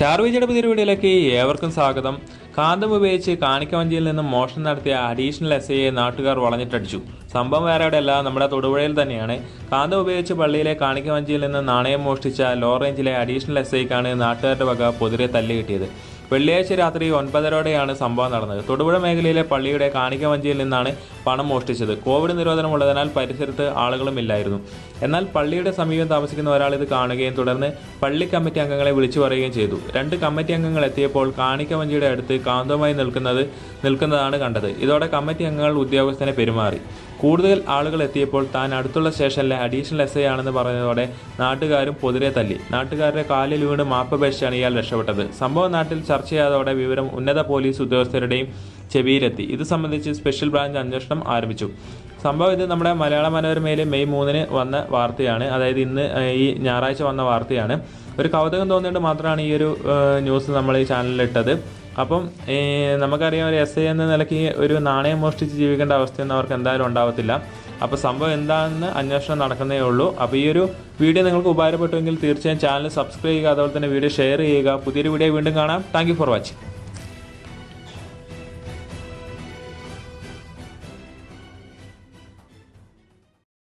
Star വിജയുടെ പുതിയ വീഡിയോയിലേക്ക് ഏവർക്കും സ്വാഗതം. കാന്തം ഉപയോഗിച്ച് കാണിക്കവഞ്ചിയിൽ നിന്നും മോഷണം നടത്തിയ അഡീഷണൽ SIയെ നാട്ടുകാർ വളഞ്ഞിട്ടടിച്ചു. സംഭവം വേറെ എവിടെയല്ല, നമ്മുടെ തൊടുപുഴയിൽ തന്നെയാണ്. കാന്തം ഉപയോഗിച്ച് പള്ളിയിലെ കാണിക്കവഞ്ചിയിൽ നിന്ന് നാണയം മോഷ്ടിച്ച ലോ റേഞ്ചിലെ അഡീഷണൽ SIക്കാണ് നാട്ടുകാരുടെ വക പൊതുവെ തല്ല് കിട്ടിയത്. വെള്ളിയാഴ്ച രാത്രി 9:30 സംഭവം നടന്നത്. തൊടുപുഴ മേഖലയിലെ പള്ളിയുടെ കാണിക്കവഞ്ചിയിൽ നിന്നാണ് പണം മോഷ്ടിച്ചത്. കോവിഡ് നിരോധനമുള്ളതിനാൽ പരിസരത്ത് ആളുകളുമില്ലായിരുന്നു. എന്നാൽ പള്ളിയുടെ സമീപം താമസിക്കുന്ന ഒരാൾ ഇത് കാണുകയും തുടർന്ന് പള്ളി കമ്മിറ്റി അംഗങ്ങളെ വിളിച്ചു പറയുകയും ചെയ്തു. 2 കമ്മിറ്റി അംഗങ്ങൾ എത്തിയപ്പോൾ കാണിക്കവഞ്ചിയുടെ അടുത്ത് കാന്തവുമായി നിൽക്കുന്നതാണ് കണ്ടത്. ഇതോടെ കമ്മിറ്റി അംഗങ്ങൾ ഉദ്യോഗസ്ഥനെ പെരുമാറി. കൂടുതൽ ആളുകൾ എത്തിയപ്പോൾ താൻ അടുത്തുള്ള സ്റ്റേഷനിലെ അഡീഷണൽ SI ആണെന്ന് പറഞ്ഞതോടെ നാട്ടുകാരും പൊതുവെ തല്ലി. നാട്ടുകാരുടെ കാലിൽ വീണ് മാപ്പപേക്ഷിച്ചാണ് ഇയാൾ രക്ഷപ്പെട്ടത്. സംഭവം നാട്ടിൽ ചർച്ച ചെയ്യാതോടെ വിവരം ഉന്നത പോലീസ് ഉദ്യോഗസ്ഥരുടെയും ചെവിയിലെത്തി. ഇത് സംബന്ധിച്ച് സ്പെഷ്യൽ ബ്രാഞ്ച് അന്വേഷണം ആരംഭിച്ചു. സംഭവം ഇത് നമ്മുടെ മലയാള മനോരമയിലെ മെയ് 3 വന്ന വാർത്തയാണ്. അതായത് ഇന്ന് ഈ ഞായറാഴ്ച വന്ന വാർത്തയാണ്. ഒരു കൗതുകം തോന്നിയിട്ട് മാത്രമാണ് ഈ ഒരു ന്യൂസ് നമ്മൾ ഈ ചാനലിൽ ഇട്ടത്. അപ്പം നമുക്കറിയാം, ഒരു SI എന്ന നിലയ്ക്ക് ഒരു നാണയം മോഷ്ടിച്ച് ജീവിക്കേണ്ട അവസ്ഥയൊന്നും അവർക്ക് എന്തായാലും ഉണ്ടാവത്തില്ല. അപ്പോൾ സംഭവം എന്താണെന്ന് അന്വേഷണം നടക്കുന്നേ ഉള്ളൂ. അപ്പോൾ ഈ ഒരു വീഡിയോ നിങ്ങൾക്ക് ഉപകാരപ്പെട്ടുവെങ്കിൽ തീർച്ചയായും ചാനൽ സബ്സ്ക്രൈബ് ചെയ്യുക, അതുപോലെ തന്നെ വീഡിയോ ഷെയർ ചെയ്യുക. പുതിയൊരു വീഡിയോ വീണ്ടും കാണാം. Thank you for watching.